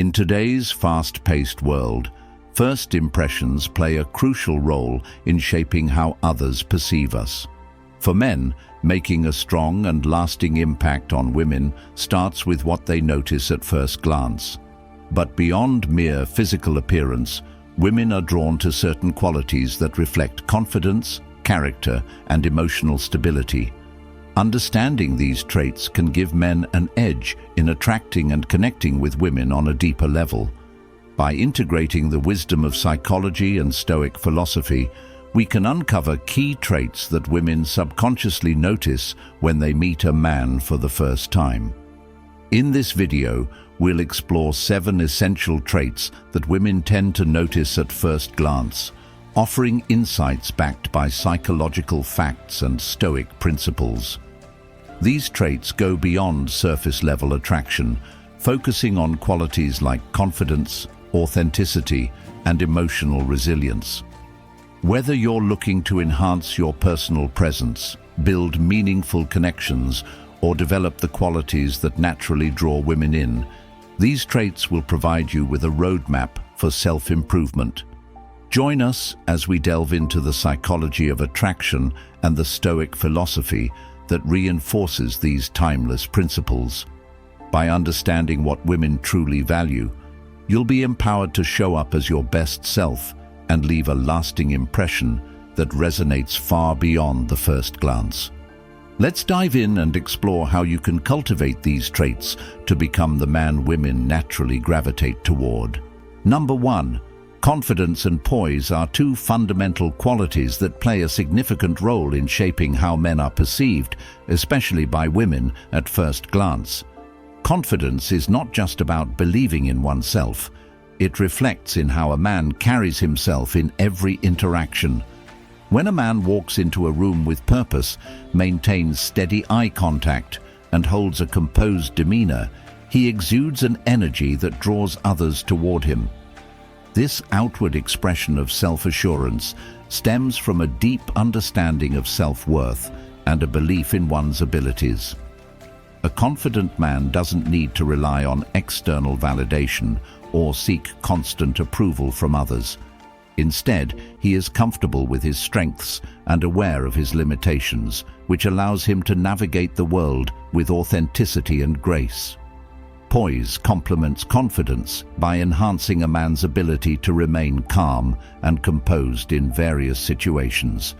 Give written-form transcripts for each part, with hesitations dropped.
In today's fast-paced world, first impressions play a crucial role in shaping how others perceive us. For men, making a strong and lasting impact on women starts with what they notice at first glance. But beyond mere physical appearance, women are drawn to certain qualities that reflect confidence, character, and emotional stability. Understanding these traits can give men an edge in attracting and connecting with women on a deeper level. By integrating the wisdom of psychology and Stoic philosophy, we can uncover key traits that women subconsciously notice when they meet a man for the first time. In this video, we'll explore 7 essential traits that women tend to notice at first glance, offering insights backed by psychological facts and Stoic principles. These traits go beyond surface-level attraction, focusing on qualities like confidence, authenticity, and emotional resilience. Whether you're looking to enhance your personal presence, build meaningful connections, or develop the qualities that naturally draw women in, these traits will provide you with a roadmap for self-improvement. Join us as we delve into the psychology of attraction and the Stoic philosophy that reinforces these timeless principles. By understanding what women truly value, you'll be empowered to show up as your best self and leave a lasting impression that resonates far beyond the first glance. Let's dive in and explore how you can cultivate these traits to become the man women naturally gravitate toward. Number 1. Confidence and poise are 2 fundamental qualities that play a significant role in shaping how men are perceived, especially by women, at first glance. Confidence is not just about believing in oneself. It reflects in how a man carries himself in every interaction. When a man walks into a room with purpose, maintains steady eye contact, and holds a composed demeanor, he exudes an energy that draws others toward him. This outward expression of self-assurance stems from a deep understanding of self-worth and a belief in one's abilities. A confident man doesn't need to rely on external validation or seek constant approval from others. Instead, he is comfortable with his strengths and aware of his limitations, which allows him to navigate the world with authenticity and grace. Poise complements confidence by enhancing a man's ability to remain calm and composed in various situations.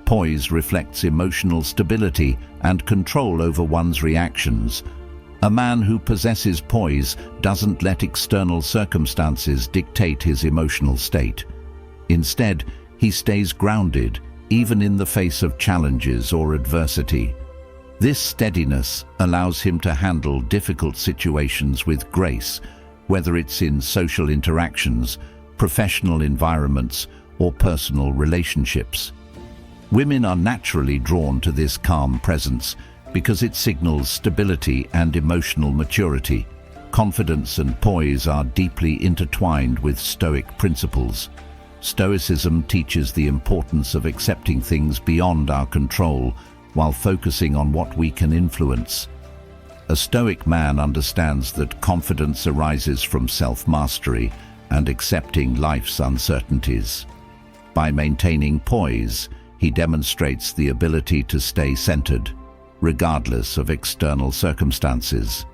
Poise reflects emotional stability and control over one's reactions. A man who possesses poise doesn't let external circumstances dictate his emotional state. Instead, he stays grounded, even in the face of challenges or adversity. This steadiness allows him to handle difficult situations with grace, whether it's in social interactions, professional environments, or personal relationships. Women are naturally drawn to this calm presence because it signals stability and emotional maturity. Confidence and poise are deeply intertwined with Stoic principles. Stoicism teaches the importance of accepting things beyond our control while focusing on what we can influence. A Stoic man understands that confidence arises from self-mastery and accepting life's uncertainties. By maintaining poise, he demonstrates the ability to stay centered, regardless of external circumstances.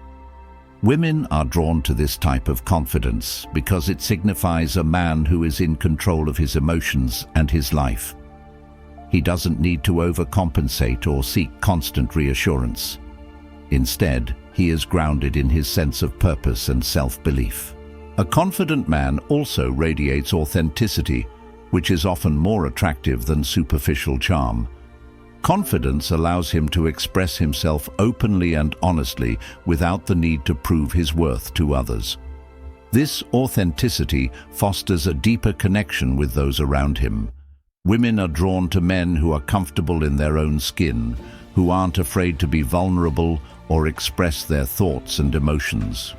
Women are drawn to this type of confidence because it signifies a man who is in control of his emotions and his life. He doesn't need to overcompensate or seek constant reassurance. Instead, he is grounded in his sense of purpose and self-belief. A confident man also radiates authenticity, which is often more attractive than superficial charm. Confidence allows him to express himself openly and honestly without the need to prove his worth to others. This authenticity fosters a deeper connection with those around him. Women are drawn to men who are comfortable in their own skin, who aren't afraid to be vulnerable or express their thoughts and emotions.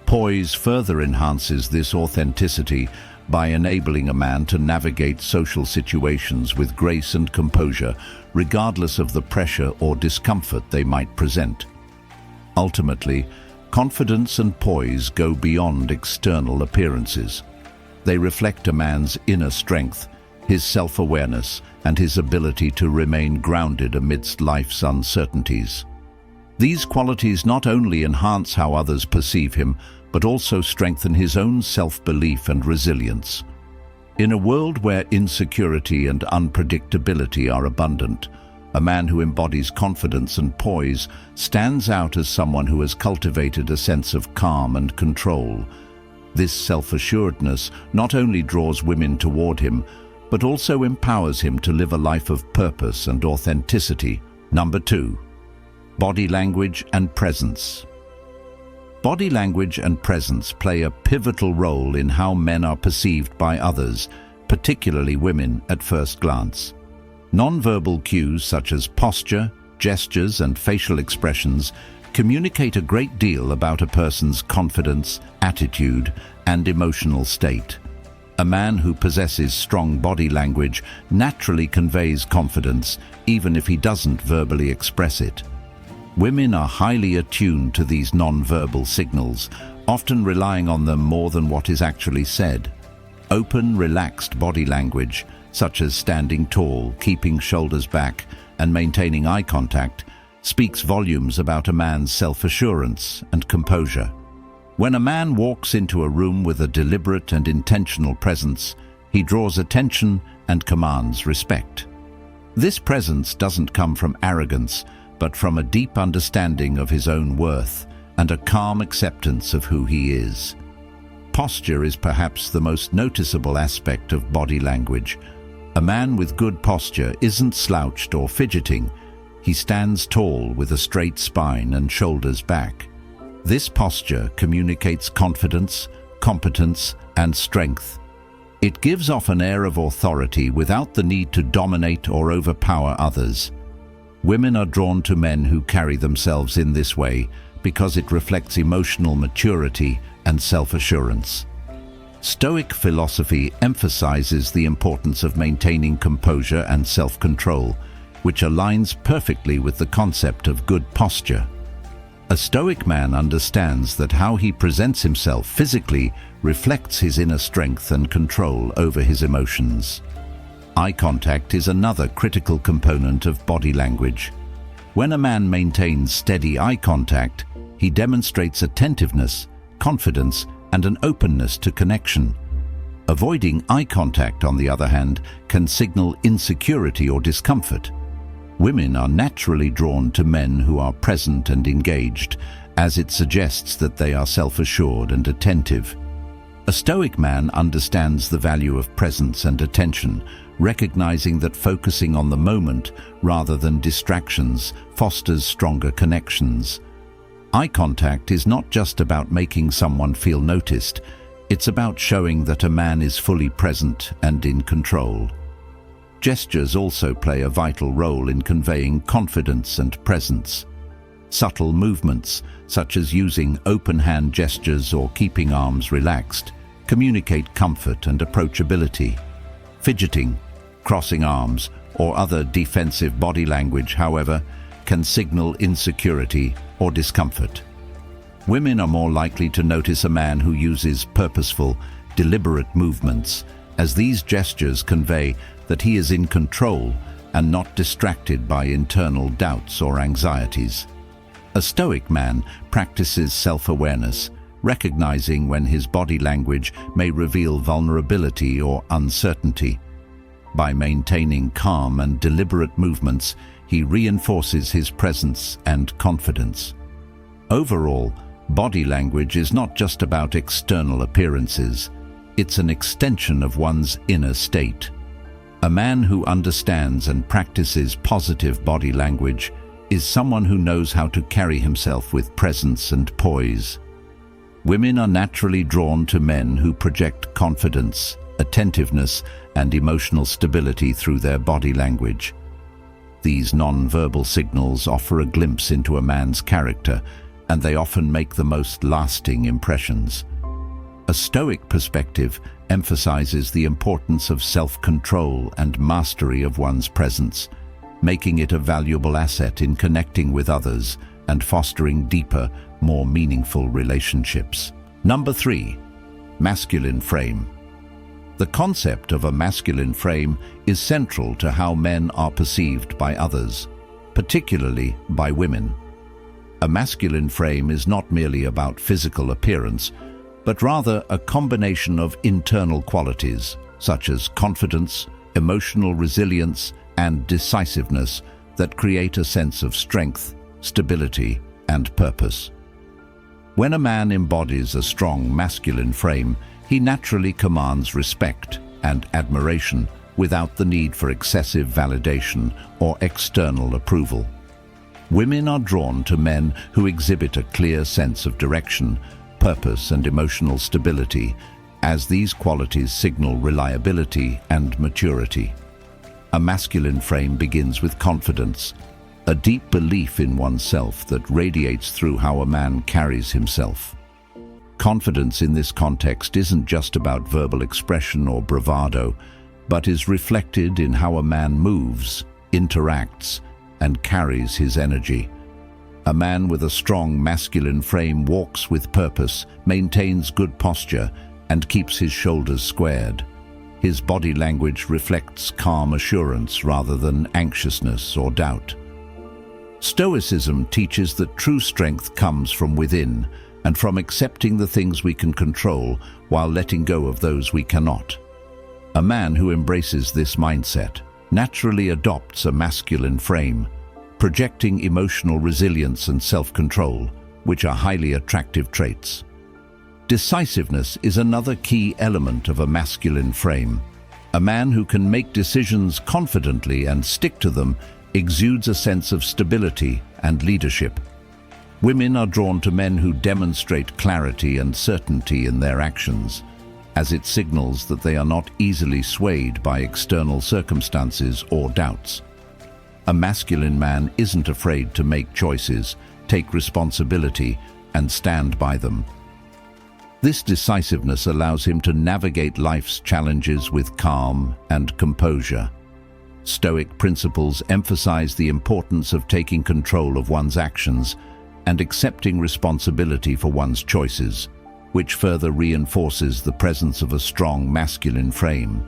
Poise further enhances this authenticity by enabling a man to navigate social situations with grace and composure, regardless of the pressure or discomfort they might present. Ultimately, Confidence and poise go beyond external appearances. They reflect a man's inner strength, his self-awareness, and his ability to remain grounded amidst life's uncertainties. These qualities not only enhance how others perceive him, but also strengthen his own self-belief and resilience. In a world where insecurity and unpredictability are abundant, a man who embodies confidence and poise stands out as someone who has cultivated a sense of calm and control. This self-assuredness not only draws women toward him, but also empowers him to live a life of purpose and authenticity. Number 2. Body language and presence. Body language and presence play a pivotal role in how men are perceived by others, particularly women, at first glance. Non-verbal cues such as posture, gestures, and facial expressions communicate a great deal about a person's confidence, attitude, and emotional state. A man who possesses strong body language naturally conveys confidence, even if he doesn't verbally express it. Women are highly attuned to these non-verbal signals, often relying on them more than what is actually said. Open, relaxed body language, such as standing tall, keeping shoulders back, and maintaining eye contact, speaks volumes about a man's self-assurance and composure. When a man walks into a room with a deliberate and intentional presence, he draws attention and commands respect. This presence doesn't come from arrogance, but from a deep understanding of his own worth and a calm acceptance of who he is. Posture is perhaps the most noticeable aspect of body language. A man with good posture isn't slouched or fidgeting. He stands tall with a straight spine and shoulders back. This posture communicates confidence, competence, and strength. It gives off an air of authority without the need to dominate or overpower others. Women are drawn to men who carry themselves in this way because it reflects emotional maturity and self-assurance. Stoic philosophy emphasizes the importance of maintaining composure and self-control, which aligns perfectly with the concept of good posture. A Stoic man understands that how he presents himself physically reflects his inner strength and control over his emotions. Eye contact is another critical component of body language. When a man maintains steady eye contact, he demonstrates attentiveness, confidence, and an openness to connection. Avoiding eye contact, on the other hand, can signal insecurity or discomfort. Women are naturally drawn to men who are present and engaged, as it suggests that they are self-assured and attentive. A Stoic man understands the value of presence and attention, recognizing that focusing on the moment rather than distractions fosters stronger connections. Eye contact is not just about making someone feel noticed, it's about showing that a man is fully present and in control. Gestures also play a vital role in conveying confidence and presence. Subtle movements, such as using open hand gestures or keeping arms relaxed, communicate comfort and approachability. Fidgeting, crossing arms, or other defensive body language, however, can signal insecurity or discomfort. Women are more likely to notice a man who uses purposeful, deliberate movements, as these gestures convey that he is in control and not distracted by internal doubts or anxieties. A Stoic man practices self-awareness, recognizing when his body language may reveal vulnerability or uncertainty. By maintaining calm and deliberate movements, he reinforces his presence and confidence. Overall, body language is not just about external appearances. It's an extension of one's inner state. A man who understands and practices positive body language is someone who knows how to carry himself with presence and poise. Women are naturally drawn to men who project confidence, attentiveness, and emotional stability through their body language. These non-verbal signals offer a glimpse into a man's character, and they often make the most lasting impressions. A Stoic perspective emphasizes the importance of self-control and mastery of one's presence, making it a valuable asset in connecting with others and fostering deeper, more meaningful relationships. Number 3. Masculine frame. The concept of a masculine frame is central to how men are perceived by others, particularly by women. A masculine frame is not merely about physical appearance, but rather a combination of internal qualities, such as confidence, emotional resilience, and decisiveness that create a sense of strength, stability, and purpose. When a man embodies a strong masculine frame, he naturally commands respect and admiration without the need for excessive validation or external approval. Women are drawn to men who exhibit a clear sense of direction, purpose, and emotional stability, as these qualities signal reliability and maturity. A masculine frame begins with confidence, a deep belief in oneself that radiates through how a man carries himself. Confidence in this context isn't just about verbal expression or bravado, but is reflected in how a man moves, interacts, and carries his energy. A man with a strong masculine frame walks with purpose, maintains good posture, and keeps his shoulders squared. His body language reflects calm assurance rather than anxiousness or doubt. Stoicism teaches that true strength comes from within and from accepting the things we can control while letting go of those we cannot. A man who embraces this mindset naturally adopts a masculine frame, projecting emotional resilience and self-control, which are highly attractive traits. Decisiveness is another key element of a masculine frame. A man who can make decisions confidently and stick to them exudes a sense of stability and leadership. Women are drawn to men who demonstrate clarity and certainty in their actions, as it signals that they are not easily swayed by external circumstances or doubts. A masculine man isn't afraid to make choices, take responsibility, and stand by them. This decisiveness allows him to navigate life's challenges with calm and composure. Stoic principles emphasize the importance of taking control of one's actions and accepting responsibility for one's choices, which further reinforces the presence of a strong masculine frame.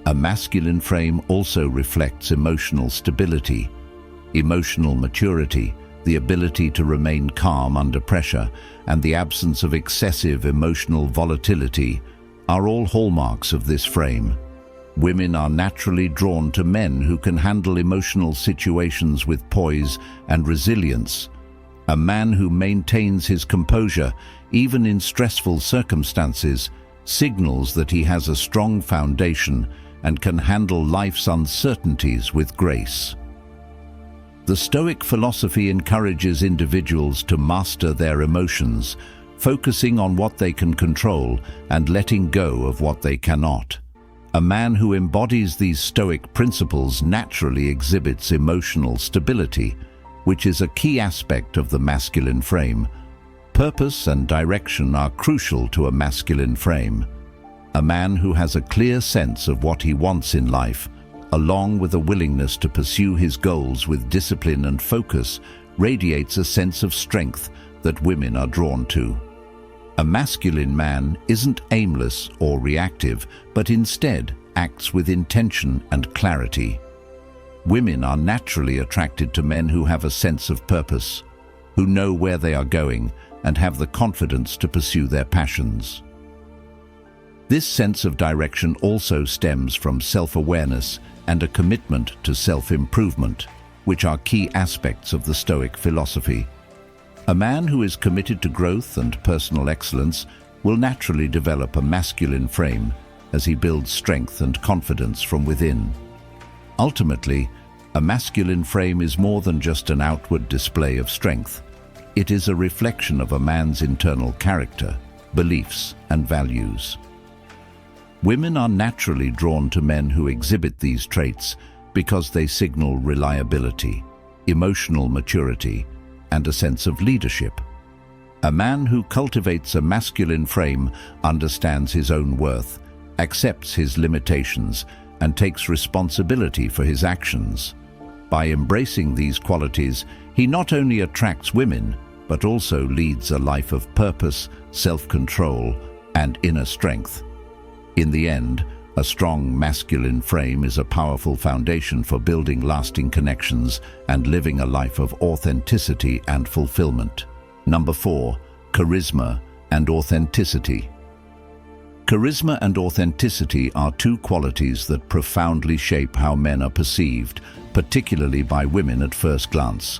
A masculine frame also reflects emotional stability, emotional maturity, the ability to remain calm under pressure, and the absence of excessive emotional volatility are all hallmarks of this frame. Women are naturally drawn to men who can handle emotional situations with poise and resilience. A man who maintains his composure, even in stressful circumstances, signals that he has a strong foundation and can handle life's uncertainties with grace. The Stoic philosophy encourages individuals to master their emotions, focusing on what they can control and letting go of what they cannot. A man who embodies these Stoic principles naturally exhibits emotional stability, which is a key aspect of the masculine frame. Purpose and direction are crucial to a masculine frame. A man who has a clear sense of what he wants in life, along with a willingness to pursue his goals with discipline and focus, radiates a sense of strength that women are drawn to. A masculine man isn't aimless or reactive, but instead acts with intention and clarity. Women are naturally attracted to men who have a sense of purpose, who know where they are going and have the confidence to pursue their passions. This sense of direction also stems from self-awareness and a commitment to self-improvement, which are key aspects of the Stoic philosophy. A man who is committed to growth and personal excellence will naturally develop a masculine frame as he builds strength and confidence from within. Ultimately, a masculine frame is more than just an outward display of strength. It is a reflection of a man's internal character, beliefs, and values. Women are naturally drawn to men who exhibit these traits because they signal reliability, emotional maturity, and a sense of leadership. A man who cultivates a masculine frame understands his own worth, accepts his limitations, and takes responsibility for his actions. By embracing these qualities, he not only attracts women, but also leads a life of purpose, self-control, and inner strength. In the end, a strong masculine frame is a powerful foundation for building lasting connections and living a life of authenticity and fulfillment. Number 4. Charisma and authenticity. Charisma and authenticity are two qualities that profoundly shape how men are perceived, particularly by women at first glance.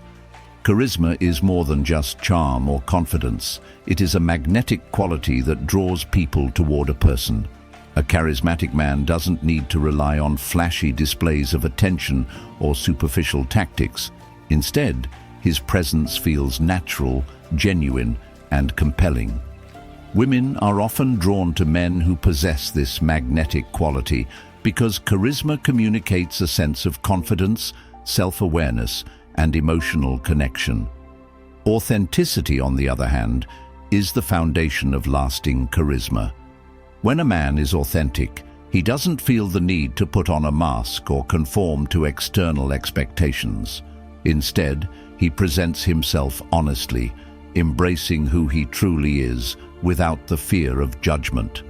Charisma is more than just charm or confidence. It is a magnetic quality that draws people toward a person. A charismatic man doesn't need to rely on flashy displays of attention or superficial tactics. Instead, his presence feels natural, genuine, and compelling. Women are often drawn to men who possess this magnetic quality because charisma communicates a sense of confidence, self-awareness, and emotional connection. Authenticity, on the other hand, is the foundation of lasting charisma. When a man is authentic, he doesn't feel the need to put on a mask or conform to external expectations. Instead, he presents himself honestly, embracing who he truly is without the fear of judgment.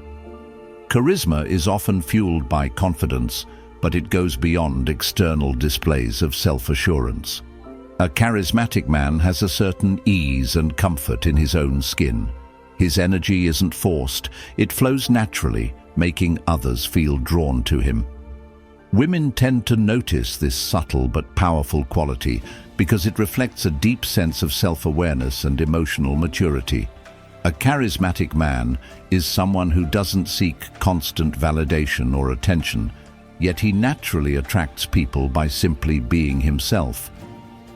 Charisma is often fueled by confidence, but it goes beyond external displays of self-assurance. A charismatic man has a certain ease and comfort in his own skin. His energy isn't forced, it flows naturally, making others feel drawn to him. Women tend to notice this subtle but powerful quality because it reflects a deep sense of self-awareness and emotional maturity. A charismatic man is someone who doesn't seek constant validation or attention, yet he naturally attracts people by simply being himself.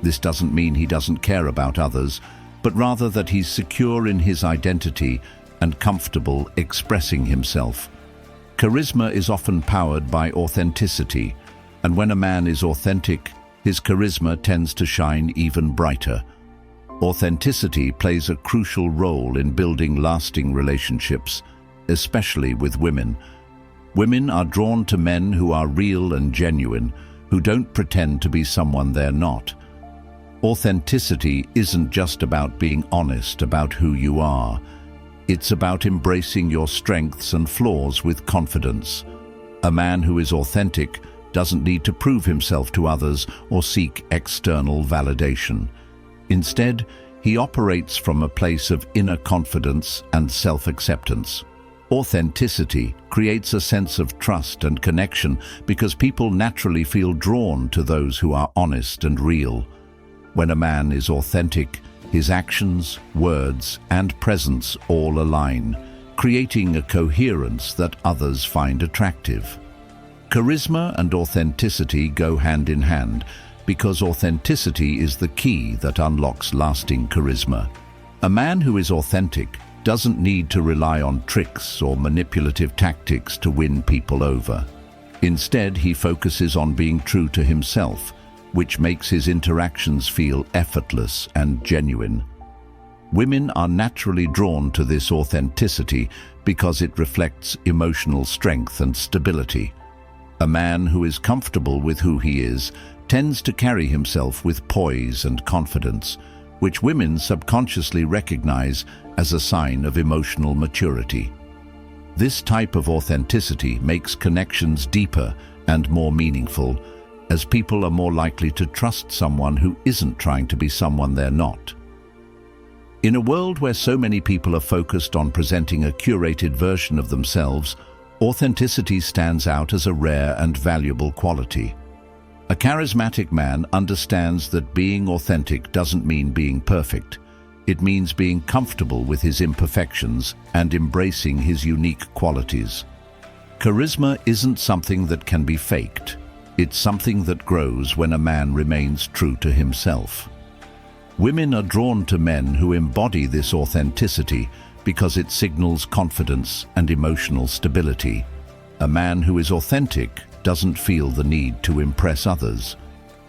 This doesn't mean he doesn't care about others, but rather that he's secure in his identity and comfortable expressing himself. Charisma is often powered by authenticity, and when a man is authentic, his charisma tends to shine even brighter. Authenticity plays a crucial role in building lasting relationships, especially with women. Women are drawn to men who are real and genuine, who don't pretend to be someone they're not. Authenticity isn't just about being honest about who you are. It's about embracing your strengths and flaws with confidence. A man who is authentic doesn't need to prove himself to others or seek external validation. Instead, he operates from a place of inner confidence and self-acceptance. Authenticity creates a sense of trust and connection because people naturally feel drawn to those who are honest and real. When a man is authentic, his actions, words, and presence all align, creating a coherence that others find attractive. Charisma and authenticity go hand in hand because authenticity is the key that unlocks lasting charisma. A man who is authentic doesn't need to rely on tricks or manipulative tactics to win people over. Instead, he focuses on being true to himself, which makes his interactions feel effortless and genuine. Women are naturally drawn to this authenticity because it reflects emotional strength and stability. A man who is comfortable with who he is tends to carry himself with poise and confidence, which women subconsciously recognize as a sign of emotional maturity. This type of authenticity makes connections deeper and more meaningful, as people are more likely to trust someone who isn't trying to be someone they're not. In a world where so many people are focused on presenting a curated version of themselves, authenticity stands out as a rare and valuable quality. A charismatic man understands that being authentic doesn't mean being perfect. It means being comfortable with his imperfections and embracing his unique qualities. Charisma isn't something that can be faked. It's something that grows when a man remains true to himself. Women are drawn to men who embody this authenticity because it signals confidence and emotional stability. A man who is authentic doesn't feel the need to impress others.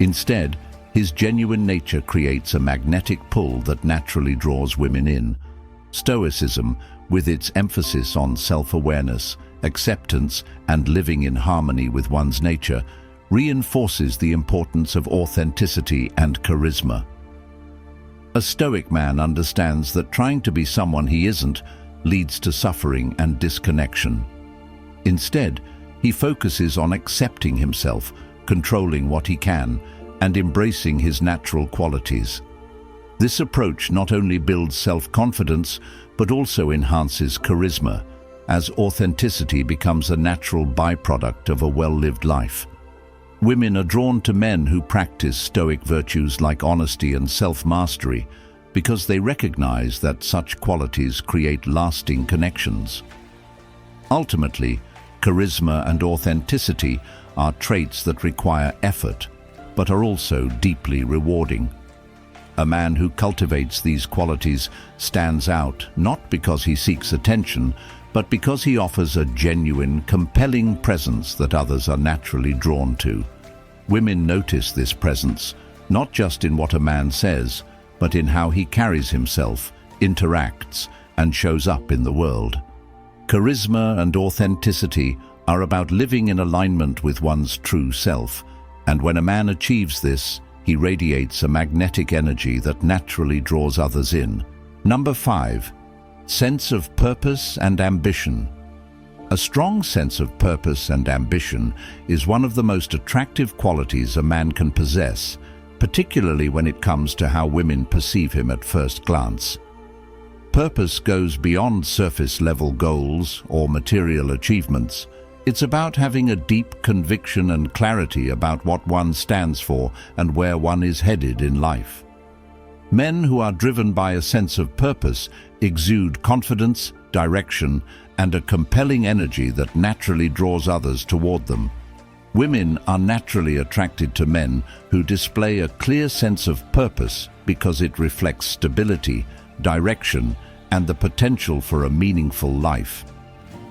Instead, his genuine nature creates a magnetic pull that naturally draws women in. Stoicism, with its emphasis on self-awareness, acceptance, and living in harmony with one's nature, reinforces the importance of authenticity and charisma. A Stoic man understands that trying to be someone he isn't leads to suffering and disconnection. Instead, he focuses on accepting himself, controlling what he can, and embracing his natural qualities. This approach not only builds self-confidence, but also enhances charisma, as authenticity becomes a natural byproduct of a well-lived life. Women are drawn to men who practice Stoic virtues like honesty and self-mastery because they recognize that such qualities create lasting connections. Ultimately, charisma and authenticity are traits that require effort, but are also deeply rewarding. A man who cultivates these qualities stands out not because he seeks attention, but because he offers a genuine, compelling presence that others are naturally drawn to. Women notice this presence, not just in what a man says, but in how he carries himself, interacts, and shows up in the world. Charisma and authenticity are about living in alignment with one's true self, and when a man achieves this, he radiates a magnetic energy that naturally draws others in. Number 5. Sense of purpose and ambition. A strong sense of purpose and ambition is one of the most attractive qualities a man can possess, particularly when it comes to how women perceive him at first glance. Purpose goes beyond surface-level goals or material achievements. It's about having a deep conviction and clarity about what one stands for and where one is headed in life. Men who are driven by a sense of purpose exude confidence, direction, and a compelling energy that naturally draws others toward them. Women are naturally attracted to men who display a clear sense of purpose because it reflects stability, direction, and the potential for a meaningful life.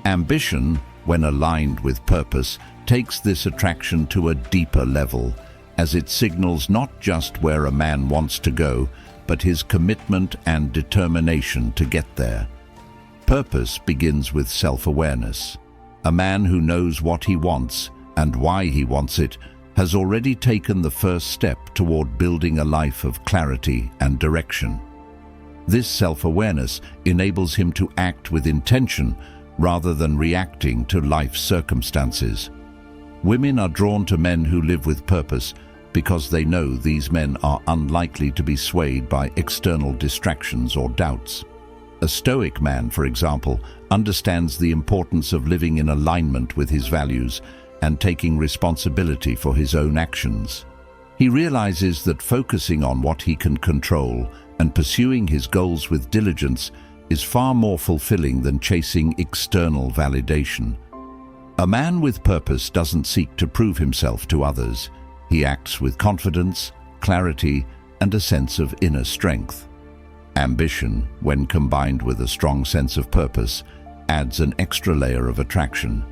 Ambition, when aligned with purpose, takes this attraction to a deeper level, as it signals not just where a man wants to go, but his commitment and determination to get there. Purpose begins with self-awareness. A man who knows what he wants and why he wants it has already taken the first step toward building a life of clarity and direction. This self-awareness enables him to act with intention rather than reacting to life's circumstances. Women are drawn to men who live with purpose because they know these men are unlikely to be swayed by external distractions or doubts. A Stoic man, for example, understands the importance of living in alignment with his values and taking responsibility for his own actions. He realizes that focusing on what he can control and pursuing his goals with diligence is far more fulfilling than chasing external validation. A man with purpose doesn't seek to prove himself to others. He acts with confidence, clarity, and a sense of inner strength. Ambition, when combined with a strong sense of purpose, adds an extra layer of attraction.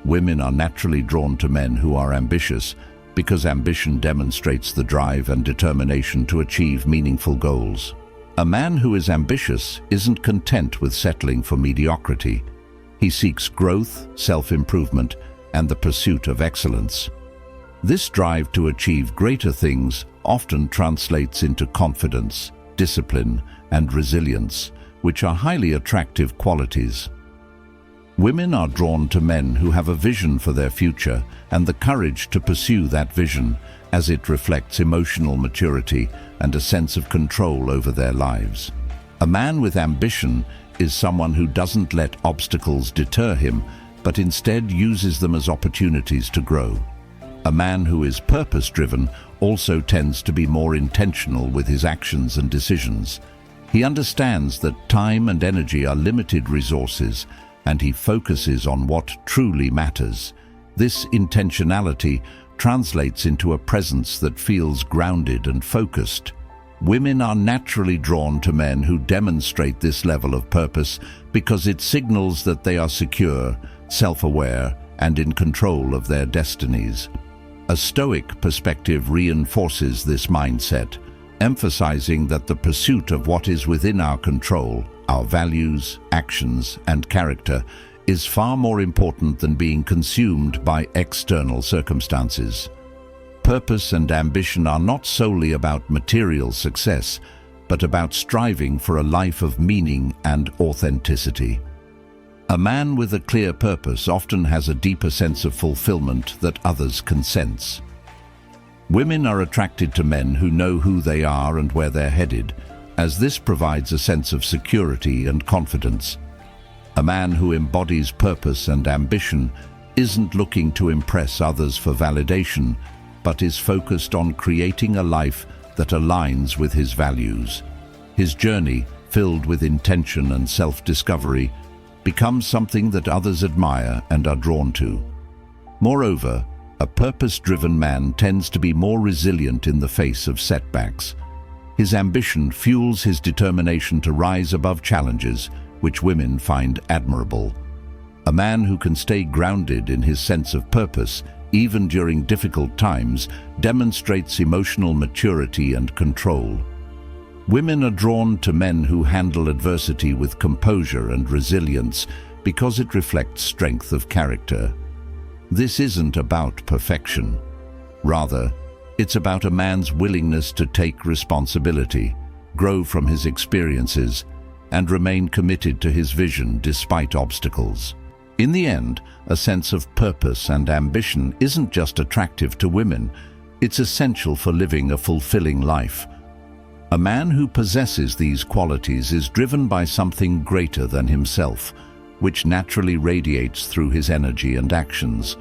Women are naturally drawn to men who are ambitious because ambition demonstrates the drive and determination to achieve meaningful goals. A man who is ambitious isn't content with settling for mediocrity. He seeks growth, self-improvement, and the pursuit of excellence. This drive to achieve greater things often translates into confidence, discipline, and resilience, which are highly attractive qualities. Women are drawn to men who have a vision for their future and the courage to pursue that vision, as it reflects emotional maturity and a sense of control over their lives. A man with ambition is someone who doesn't let obstacles deter him, but instead uses them as opportunities to grow. A man who is purpose-driven also tends to be more intentional with his actions and decisions. He understands that time and energy are limited resources, and he focuses on what truly matters. This intentionality translates into a presence that feels grounded and focused. Women are naturally drawn to men who demonstrate this level of purpose because it signals that they are secure, self-aware, and in control of their destinies. A Stoic perspective reinforces this mindset, emphasizing that the pursuit of what is within our control, our values, actions, and character, is far more important than being consumed by external circumstances. Purpose and ambition are not solely about material success, but about striving for a life of meaning and authenticity. A man with a clear purpose often has a deeper sense of fulfillment that others can sense. Women are attracted to men who know who they are and where they're headed, as this provides a sense of security and confidence. A man who embodies purpose and ambition isn't looking to impress others for validation, but is focused on creating a life that aligns with his values. His journey, filled with intention and self-discovery, becomes something that others admire and are drawn to. Moreover, a purpose-driven man tends to be more resilient in the face of setbacks. His ambition fuels his determination to rise above challenges, which women find admirable. A man who can stay grounded in his sense of purpose, even during difficult times, demonstrates emotional maturity and control. Women are drawn to men who handle adversity with composure and resilience because it reflects strength of character. This isn't about perfection. Rather, it's about a man's willingness to take responsibility, grow from his experiences, and remain committed to his vision despite obstacles. In the end, a sense of purpose and ambition isn't just attractive to women, it's essential for living a fulfilling life. A man who possesses these qualities is driven by something greater than himself, which naturally radiates through his energy and actions.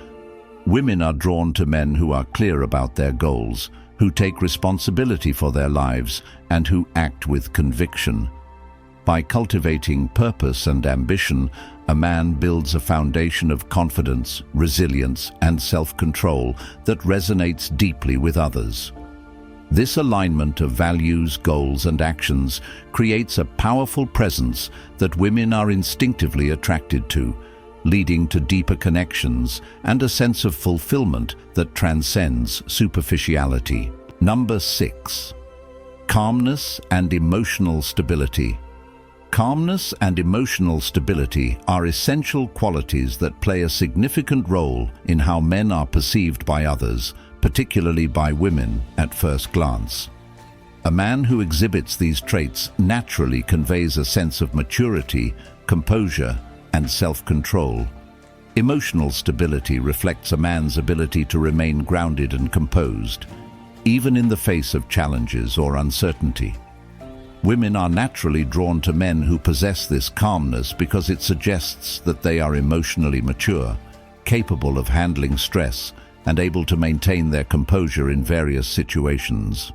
Women are drawn to men who are clear about their goals, who take responsibility for their lives, and who act with conviction. By cultivating purpose and ambition, a man builds a foundation of confidence, resilience, and self-control that resonates deeply with others. This alignment of values, goals, and actions creates a powerful presence that women are instinctively attracted to, leading to deeper connections and a sense of fulfillment that transcends superficiality. Number 6. Calmness and emotional stability. Calmness and emotional stability are essential qualities that play a significant role in how men are perceived by others, particularly by women, at first glance. A man who exhibits these traits naturally conveys a sense of maturity, composure, and self-control. Emotional stability reflects a man's ability to remain grounded and composed, even in the face of challenges or uncertainty. Women are naturally drawn to men who possess this calmness because it suggests that they are emotionally mature, capable of handling stress, and able to maintain their composure in various situations.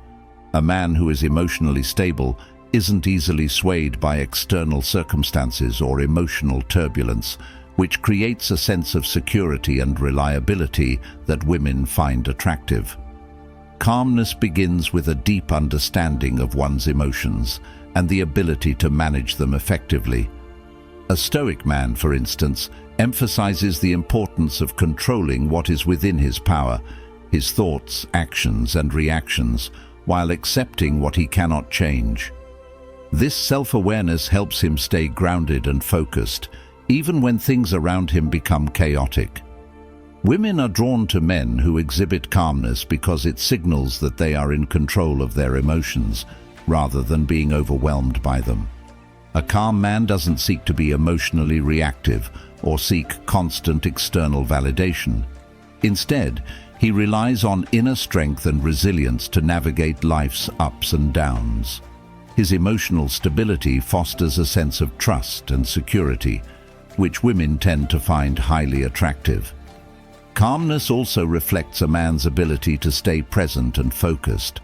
A man who is emotionally stable isn't easily swayed by external circumstances or emotional turbulence, which creates a sense of security and reliability that women find attractive. Calmness begins with a deep understanding of one's emotions and the ability to manage them effectively. A Stoic man, for instance, emphasizes the importance of controlling what is within his power, his thoughts, actions, and reactions, while accepting what he cannot change. This self-awareness helps him stay grounded and focused, even when things around him become chaotic. Women are drawn to men who exhibit calmness because it signals that they are in control of their emotions, rather than being overwhelmed by them. A calm man doesn't seek to be emotionally reactive or seek constant external validation. Instead, he relies on inner strength and resilience to navigate life's ups and downs. His emotional stability fosters a sense of trust and security, which women tend to find highly attractive. Calmness also reflects a man's ability to stay present and focused.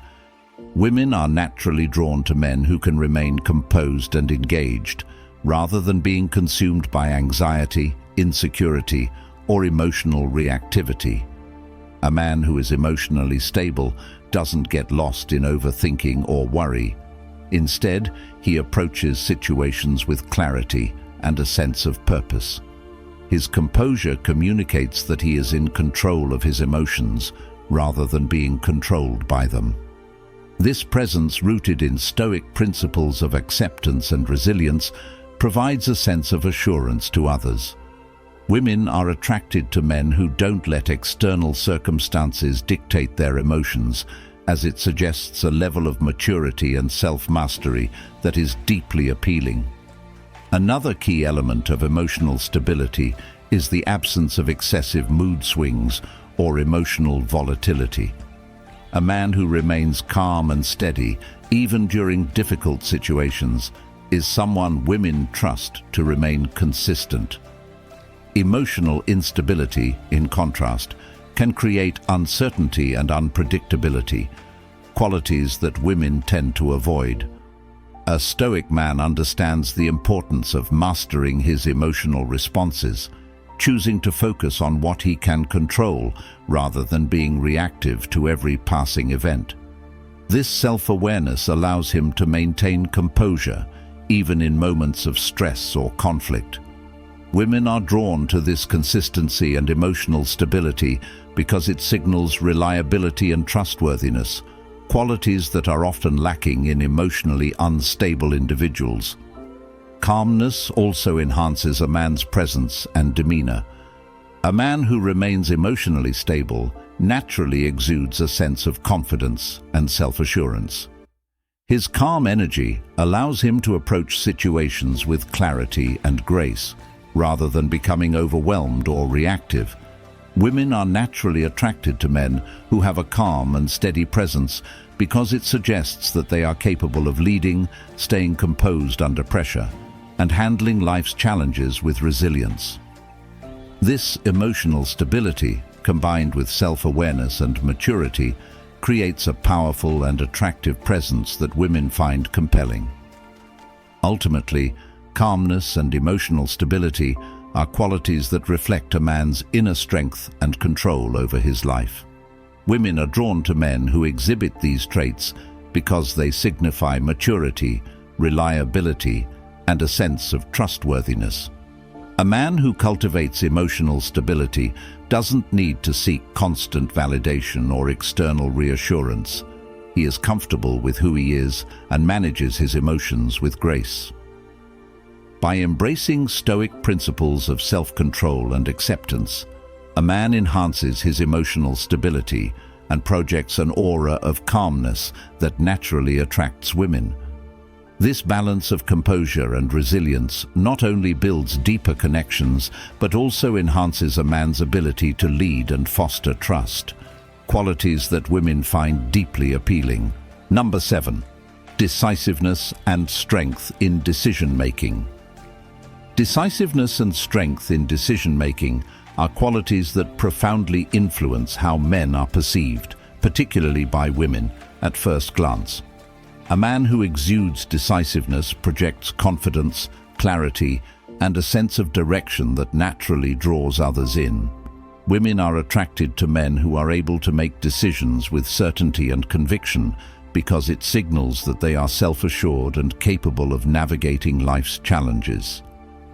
Women are naturally drawn to men who can remain composed and engaged, rather than being consumed by anxiety, insecurity, or emotional reactivity. A man who is emotionally stable doesn't get lost in overthinking or worry. Instead, he approaches situations with clarity and a sense of purpose. His composure communicates that he is in control of his emotions, rather than being controlled by them. This presence, rooted in Stoic principles of acceptance and resilience, provides a sense of assurance to others. Women are attracted to men who don't let external circumstances dictate their emotions, as it suggests a level of maturity and self-mastery that is deeply appealing. Another key element of emotional stability is the absence of excessive mood swings or emotional volatility. A man who remains calm and steady, even during difficult situations, is someone women trust to remain consistent. Emotional instability, in contrast, can create uncertainty and unpredictability, qualities that women tend to avoid. A Stoic man understands the importance of mastering his emotional responses, choosing to focus on what he can control rather than being reactive to every passing event. This self-awareness allows him to maintain composure, even in moments of stress or conflict. Women are drawn to this consistency and emotional stability because it signals reliability and trustworthiness, qualities that are often lacking in emotionally unstable individuals. Calmness also enhances a man's presence and demeanor. A man who remains emotionally stable naturally exudes a sense of confidence and self-assurance. His calm energy allows him to approach situations with clarity and grace, rather than becoming overwhelmed or reactive. Women are naturally attracted to men who have a calm and steady presence because it suggests that they are capable of leading, staying composed under pressure, and handling life's challenges with resilience. This emotional stability, combined with self-awareness and maturity, creates a powerful and attractive presence that women find compelling. Ultimately, calmness and emotional stability are qualities that reflect a man's inner strength and control over his life. Women are drawn to men who exhibit these traits because they signify maturity, reliability, and a sense of trustworthiness. A man who cultivates emotional stability doesn't need to seek constant validation or external reassurance. He is comfortable with who he is and manages his emotions with grace. By embracing Stoic principles of self-control and acceptance, a man enhances his emotional stability and projects an aura of calmness that naturally attracts women. This balance of composure and resilience not only builds deeper connections, but also enhances a man's ability to lead and foster trust, qualities that women find deeply appealing. Number 7. Decisiveness and strength in decision-making. Decisiveness and strength in decision-making are qualities that profoundly influence how men are perceived, particularly by women, at first glance. A man who exudes decisiveness projects confidence, clarity, and a sense of direction that naturally draws others in. Women are attracted to men who are able to make decisions with certainty and conviction because it signals that they are self-assured and capable of navigating life's challenges.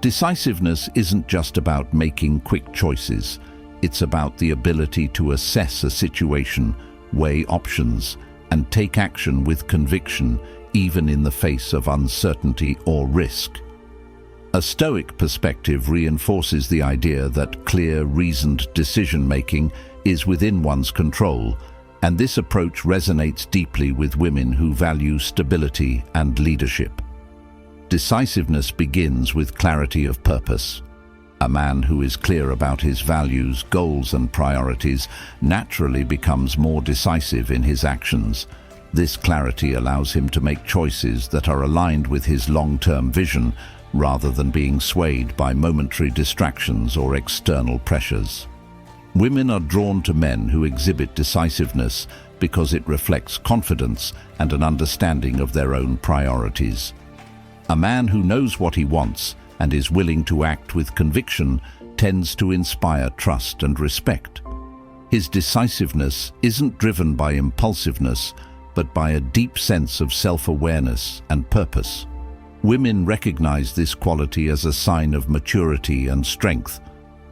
Decisiveness isn't just about making quick choices. It's about the ability to assess a situation, weigh options, and take action with conviction, even in the face of uncertainty or risk. A Stoic perspective reinforces the idea that clear, reasoned decision-making is within one's control, and this approach resonates deeply with women who value stability and leadership. Decisiveness begins with clarity of purpose. A man who is clear about his values, goals, and priorities naturally becomes more decisive in his actions. This clarity allows him to make choices that are aligned with his long-term vision, rather than being swayed by momentary distractions or external pressures. Women are drawn to men who exhibit decisiveness because it reflects confidence and an understanding of their own priorities. A man who knows what he wants and is willing to act with conviction tends to inspire trust and respect. His decisiveness isn't driven by impulsiveness, but by a deep sense of self-awareness and purpose. Women recognize this quality as a sign of maturity and strength,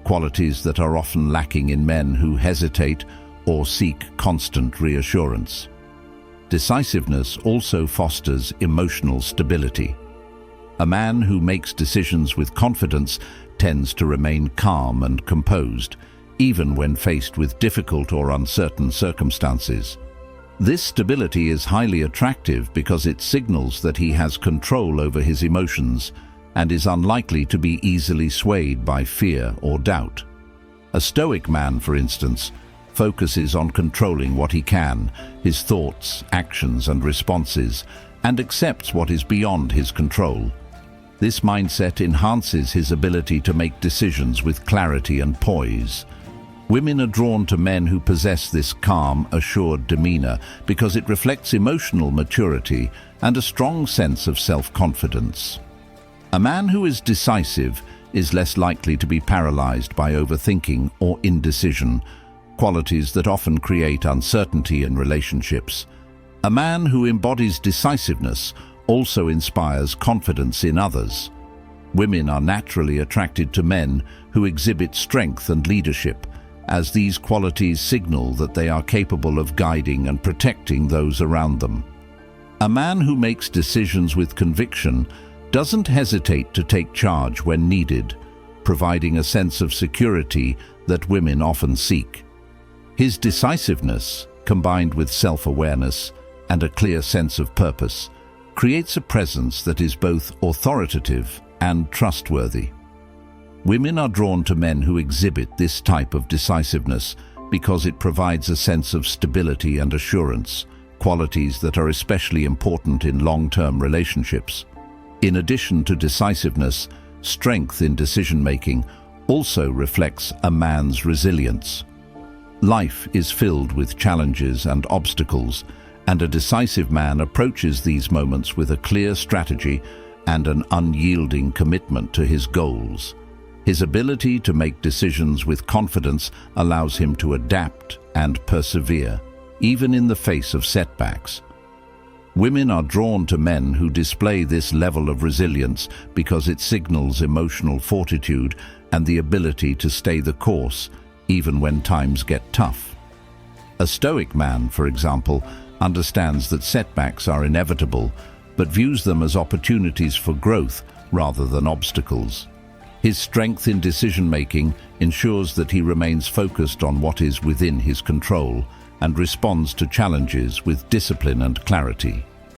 qualities that are often lacking in men who hesitate or seek constant reassurance. Decisiveness also fosters emotional stability. A man who makes decisions with confidence tends to remain calm and composed, even when faced with difficult or uncertain circumstances. This stability is highly attractive because it signals that he has control over his emotions and is unlikely to be easily swayed by fear or doubt. A Stoic man, for instance, focuses on controlling what he can, his thoughts, actions, and responses, and accepts what is beyond his control. This mindset enhances his ability to make decisions with clarity and poise. Women are drawn to men who possess this calm, assured demeanor because it reflects emotional maturity and a strong sense of self-confidence. A man who is decisive is less likely to be paralyzed by overthinking or indecision, qualities that often create uncertainty in relationships. A man who embodies decisiveness also inspires confidence in others. Women are naturally attracted to men who exhibit strength and leadership, as these qualities signal that they are capable of guiding and protecting those around them. A man who makes decisions with conviction doesn't hesitate to take charge when needed, providing a sense of security that women often seek. His decisiveness, combined with self-awareness and a clear sense of purpose, creates a presence that is both authoritative and trustworthy. Women are drawn to men who exhibit this type of decisiveness because it provides a sense of stability and assurance, qualities that are especially important in long-term relationships. In addition to decisiveness, strength in decision-making also reflects a man's resilience. Life is filled with challenges and obstacles, and a decisive man approaches these moments with a clear strategy and an unyielding commitment to his goals. His ability to make decisions with confidence allows him to adapt and persevere, even in the face of setbacks. Women are drawn to men who display this level of resilience because it signals emotional fortitude and the ability to stay the course, even when times get tough. A Stoic man, for example, understands that setbacks are inevitable, but views them as opportunities for growth rather than obstacles. His strength in decision-making ensures that he remains focused on what is within his control and responds to challenges with discipline and clarity.